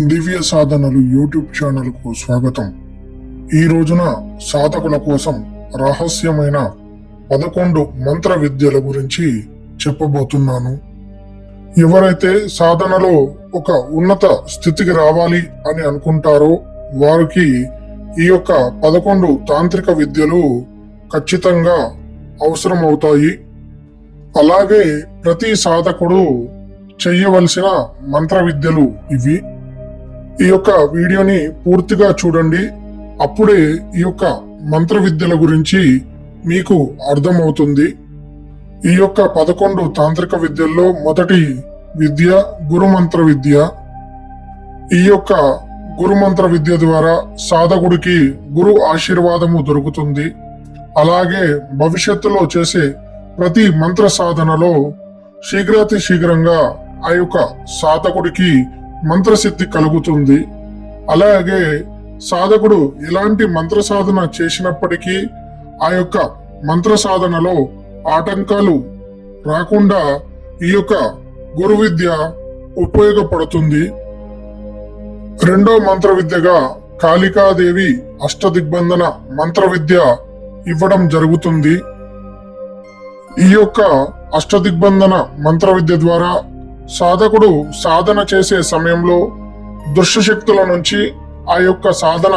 దివ్య సాధనలు యూట్యూబ్ ఛానల్కు స్వాగతం. ఈ రోజున సాధకుల కోసం రహస్యమైన 11 మంత్ర విద్యల గురించి చెప్పబోతున్నాను. ఎవరైతే సాధనలో ఒక ఉన్నత స్థితికి రావాలి అని అనుకుంటారో వారికి ఈ యొక్క 11 తాంత్రిక విద్యలు ఖచ్చితంగా అవసరమవుతాయి. అలాగే ప్రతి సాధకుడు చెయ్యవలసిన మంత్ర విద్యలు ఇవి. ఈ యొక్క వీడియోని పూర్తిగా చూడండి, అప్పుడే ఈ యొక్క మంత్ర విద్యల గురించి మీకు అర్థమవుతుంది. ఈ యొక్క 11 తాంత్రిక విద్యల్లో మొదటి విద్య గురుమంత్ర విద్య. ఈ యొక్క గురుమంత్ర విద్య ద్వారా సాధకుడికి గురు ఆశీర్వాదము దొరుకుతుంది. అలాగే భవిష్యత్తులో చేసే ప్రతి మంత్ర సాధనలో శీఘ్రాతి శీఘ్రంగా ఆ యొక్క సాధకుడికి మంత్రసిద్ధి కలుగుతుంది. అలాగే సాధకుడు ఎలాంటి మంత్ర సాధన చేసినప్పటికీ ఆ యొక్క మంత్ర సాధనలో ఆటంకాలు రాకుండా ఈ యొక్క గురు విద్య ఉపయోగపడుతుంది. రెండో మంత్ర విద్యగా కాళికాదేవి అష్టదిగ్బంధన మంత్ర విద్య ఇవ్వడం జరుగుతుంది. ఈ యొక్క అష్టదిగ్బంధన మంత్ర విద్య ద్వారా సాధకుడు సాధన చేసే సమయంలో దుష్టశక్తుల నుంచి ఆ యొక్క సాధన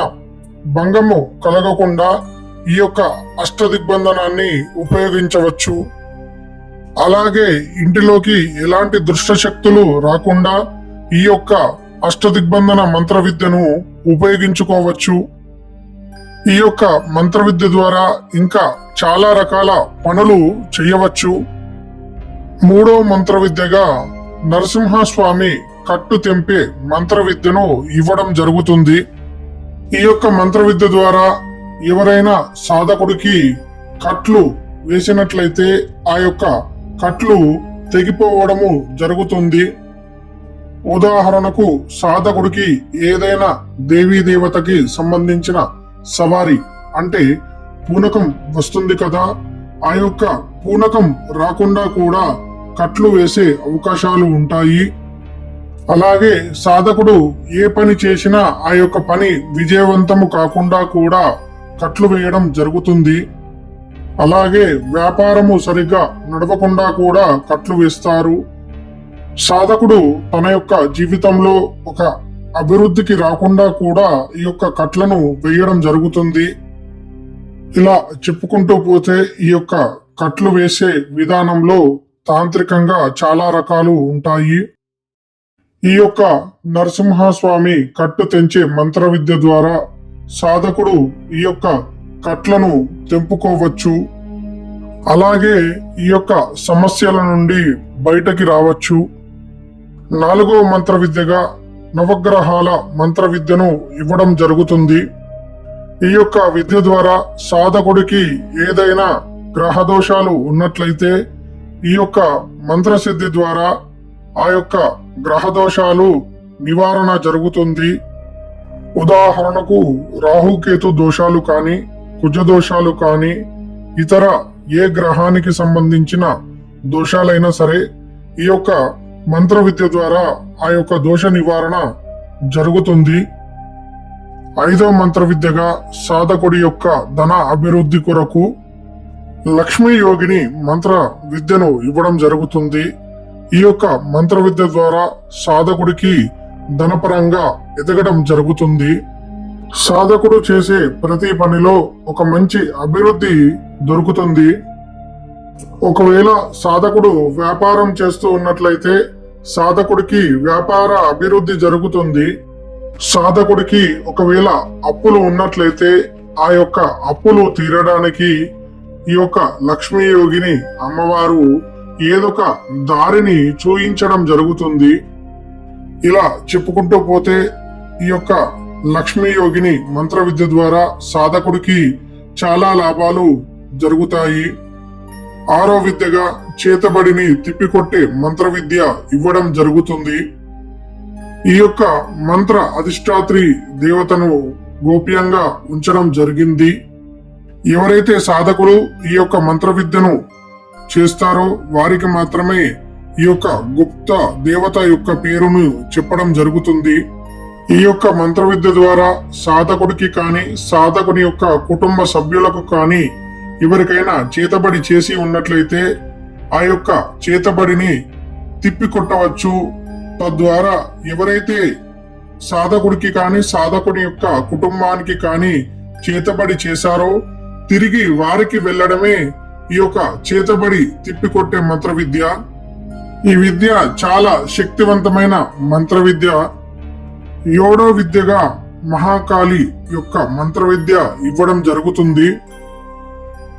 భంగము కలగకుండా ఈ యొక్క అష్టదిగ్బంధనాన్ని ఉపయోగించవచ్చు. అలాగే ఇంటిలోకి ఎలాంటి దుష్టశక్తులు రాకుండా ఈ యొక్క అష్టదిగ్బంధన మంత్ర విద్యను ఉపయోగించుకోవచ్చు. ఈ యొక్క మంత్ర విద్య ద్వారా ఇంకా చాలా రకాల పనులు చేయవచ్చు. మూడో మంత్ర విద్యగా నరసింహస్వామి కట్టు తెంపే మంత్ర విద్యను ఇవ్వడం జరుగుతుంది. ఈ యొక్క మంత్ర విద్య ద్వారా ఎవరైనా సాధకుడికి కట్లు వేసినట్లయితే ఆ యొక్క కట్లు తెగిపోవడము జరుగుతుంది. ఉదాహరణకు సాధకుడికి ఏదైనా దేవీ దేవతకి సంబంధించిన సవారి అంటే పూనకం వస్తుంది కదా, ఆ యొక్క పూనకం రాకుండా కూడా కట్లు వేసే అవకాశాలు ఉంటాయి. అలాగే సాధకుడు ఏ పని చేసినా ఆ యొక్క పని విజయవంతము కాకుండా కూడా కట్లు వేయడం జరుగుతుంది. అలాగే వ్యాపారము సరిగ్గా నడవకుండా కూడా కట్లు వేస్తారు. సాధకుడు తన యొక్క జీవితంలో ఒక అభివృద్ధికి రాకుండా కూడా ఈ యొక్క కట్లను వేయడం జరుగుతుంది. ఇలా చెప్పుకుంటూ పోతే ఈ యొక్క కట్లు వేసే విధానంలో తాంత్రికంగా చాలా రకాలు ఉంటాయి. ఈ యొక్క నరసింహస్వామి కట్టు తెంచే మంత్ర విద్య ద్వారా సాధకుడు ఈ యొక్క కట్లను తెంపుకోవచ్చు. అలాగే ఈ యొక్క సమస్యల నుండి బయటకి రావచ్చు. నాలుగో మంత్ర విద్యగా నవగ్రహాల మంత్ర విద్యను ఇవ్వడం జరుగుతుంది. ఈ యొక్క విద్య ద్వారా సాధకుడికి ఏదైనా గ్రహ దోషాలు ఉన్నట్లయితే ఈ యొక్క మంత్రసిద్ధి ద్వారా ఆ యొక్క గ్రహ దోషాలు నివారణ జరుగుతుంది. ఉదాహరణకు రాహుకేతు దోషాలు కానీ కుజ దోషాలు కానీ ఇతర ఏ గ్రహానికి సంబంధించిన దోషాలైనా సరే ఈ యొక్క మంత్ర విద్య ద్వారా ఆ యొక్క దోష నివారణ జరుగుతుంది. ఐదో మంత్ర విద్యగా సాధకుడి యొక్క ధన అభివృద్ధి కొరకు లక్ష్మీ యోగిని మంత్ర విద్యను ఇవ్వడం జరుగుతుంది. ఈ యొక్క మంత్ర విద్య ద్వారా సాధకుడికి ధనపరంగా ఎదగడం జరుగుతుంది. సాధకుడు చేసే ప్రతి పనిలో ఒక మంచి అభివృద్ధి దొరుకుతుంది. ఒకవేళ సాధకుడు వ్యాపారం చేస్తూ ఉన్నట్లయితే సాధకుడికి వ్యాపార అభివృద్ధి జరుగుతుంది. సాధకుడికి ఒకవేళ అప్పులు ఉన్నట్లయితే ఆ యొక్క అప్పులు తీరడానికి ఈ యొక్క లక్ష్మీ యోగిని అమ్మవారు ఏదొక దారిని చూయించడం జరుగుతుంది. ఇలా చెప్పుకుంటూ పోతే ఈ యొక్క లక్ష్మీ యోగిని మంత్ర విద్య ద్వారా సాధకుడికి చాలా లాభాలు జరుగుతాయి. ఆరో విద్యగా చేతబడిని తిప్పికొట్టే మంత్ర విద్య ఇవ్వడం జరుగుతుంది. ఈ యొక్క మంత్ర అధిష్టాత్రి దేవతను గోప్యంగా ఉంచడం జరిగింది. ఎవరైతే సాధకులు ఈ యొక్క మంత్ర విద్యను చేస్తారో వారికి మాత్రమే ఈ యొక్క గుప్త దేవత యొక్క పేరును చెప్పడం జరుగుతుంది. ఈ యొక్క మంత్ర విద్య ద్వారా సాధకుడికి కానీ సాధకుని యొక్క కుటుంబ సభ్యులకు కానీ ఎవరికైనా చేతబడి చేసి ఉన్నట్లయితే ఆ యొక్క చేతబడిని తిప్పికొట్టవచ్చు. తద్వారా ఎవరైతే సాధకుడికి కానీ సాధకుని యొక్క కుటుంబానికి కానీ చేతబడి చేశారో తిరిగి వారికి వెళ్ళడమే ఈ యొక్క చేతబడి తిప్పికొట్టే మంత్ర విద్య. ఈ విద్య చాలా శక్తివంతమైన మంత్ర విద్య. 7వ విద్యగా మహాకాళి యొక్క మంత్ర విద్య ఇవ్వడం జరుగుతుంది.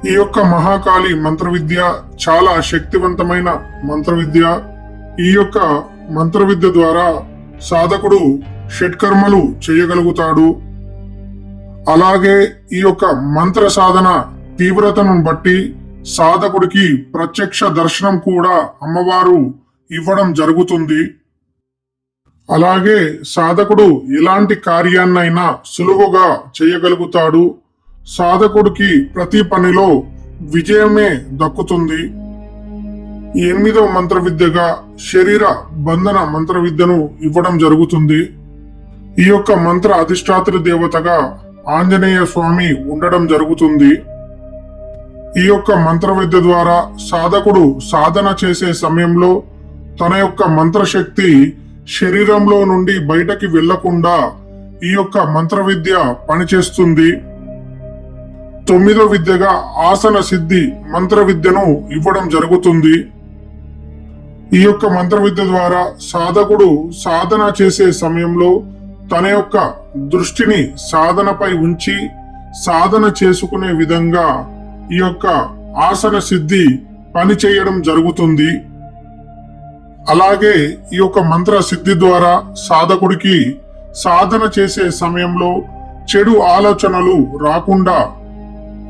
ఈ యొక్క మహాకాళి మంత్ర విద్య చాలా శక్తివంతమైన మంత్ర విద్య. ఈ యొక్క మంత్ర విద్య ద్వారా సాధకుడు షట్కర్మలు చేయగలుగుతాడు. అలాగే ఈ యొక్క మంత్ర సాధన తీవ్రతను బట్టి సాధకుడికి ప్రత్యక్ష దర్శనం కూడా అమ్మవారు ఇవ్వడం జరుగుతుంది. అలాగే సాధకుడు ఎలాంటి కార్యాన్నైనా సులువుగా చేయగలుగుతాడు. సాధకుడికి ప్రతి పనిలో విజయమే దక్కుతుంది. 8వ మంత్ర విద్యగా శరీర బంధన మంత్ర విద్యను ఇవ్వడం జరుగుతుంది. ఈ యొక్క మంత్ర అధిష్టాత్రి దేవతగా ఆంజనేయ స్వామి ఉండడం జరుగుతుంది. ఈ యొక్క మంత్ర విద్య ద్వారా సాధకుడు సాధన చేసే సమయంలో తన యొక్క మంత్రశక్తి శరీరంలో నుండి బయటకి వెళ్లకుండా ఈ యొక్క మంత్ర విద్య పనిచేస్తుంది. 9వ విద్యగా ఆసన సిద్ధి మంత్ర విద్యను ఇవ్వడం జరుగుతుంది. ఈ యొక్క మంత్ర విద్య ద్వారా సాధకుడు సాధన చేసే సమయంలో తన యొక్క దృష్టిని సాధనపై ఉంచి సాధన చేసుకునే విధంగా ఈ యొక్క ఆసన సిద్ధి పని చేయడం జరుగుతుంది. అలాగే ఈ యొక్క మంత్ర సిద్ధి ద్వారా సాధకుడికి సాధన చేసే సమయంలో చెడు ఆలోచనలు రాకుండా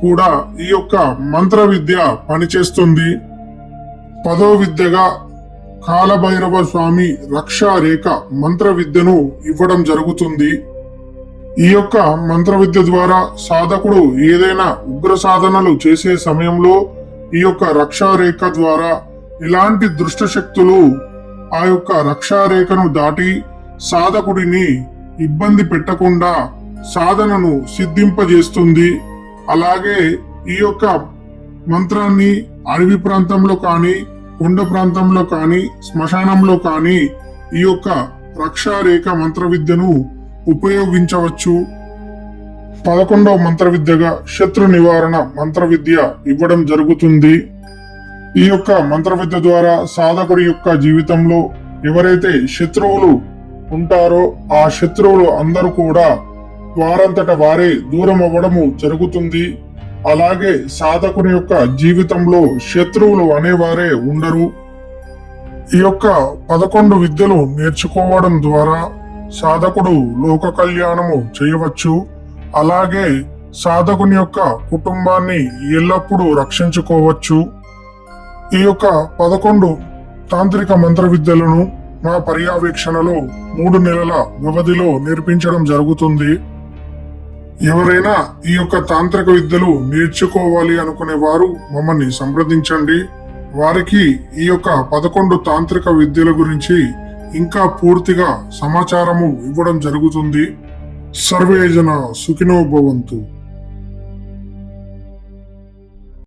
కూడా ఈ యొక్క మంత్ర విద్య పనిచేస్తుంది. 10వ విద్యగా కాలభైరవ స్వామి రక్షారేఖ మంత్ర విద్యను ఇవ్వడం జరుగుతుంది. ఈ యొక్క మంత్ర విద్య ద్వారా సాధకుడు ఏదైనా ఉగ్ర సాధనలు చేసే సమయంలో ఈ యొక్క రక్షారేఖ ద్వారా ఇలాంటి దుష్ట శక్తులు ఆ యొక్క రక్షారేఖను దాటి సాధకుడిని ఇబ్బంది పెట్టకుండా సాధనను సిద్ధింపజేస్తుంది. అలాగే ఈ యొక్క మంత్రాన్ని అడవి ప్రాంతంలో కానీ కొండ ప్రాంతంలో కానీ శ్మశానంలో కానీ ఈ యొక్క రక్షారేఖ మంత్ర విద్యను ఉపయోగించవచ్చు. 11వ మంత్ర విద్యగా శత్రు నివారణ మంత్ర విద్య ఇవ్వడం జరుగుతుంది. ఈ యొక్క మంత్ర విద్య ద్వారా సాధకుడి యొక్క జీవితంలో ఎవరైతే శత్రువులు ఉంటారో ఆ శత్రువులు అందరూ కూడా వారంతట వారే దూరం అవ్వడము జరుగుతుంది. అలాగే సాధకుని యొక్క జీవితంలో శత్రువులు అనేవారే ఉండరు. ఈ యొక్క 11 విద్యలు నేర్చుకోవడం ద్వారా సాధకుడు లోక కళ్యాణము చేయవచ్చు. అలాగే సాధకుని యొక్క కుటుంబాన్ని ఎల్లప్పుడూ రక్షించుకోవచ్చు. ఈ యొక్క 11 తాంత్రిక మంత్ర విద్యలను మా పర్యవేక్షణలో 3 నెలల వ్యవధిలో నేర్పించడం జరుగుతుంది. ఎవరైనా ఈ యొక్క తాంత్రిక విద్యలు నేర్చుకోవాలి అనుకునే వారు మమ్మల్ని సంప్రదించండి. వారికి ఈ యొక్క 11 తాంత్రిక విద్యల గురించి ఇంకా పూర్తిగా సమాచారము ఇవ్వడం జరుగుతుంది. సర్వే జన సుఖినో భవంతు.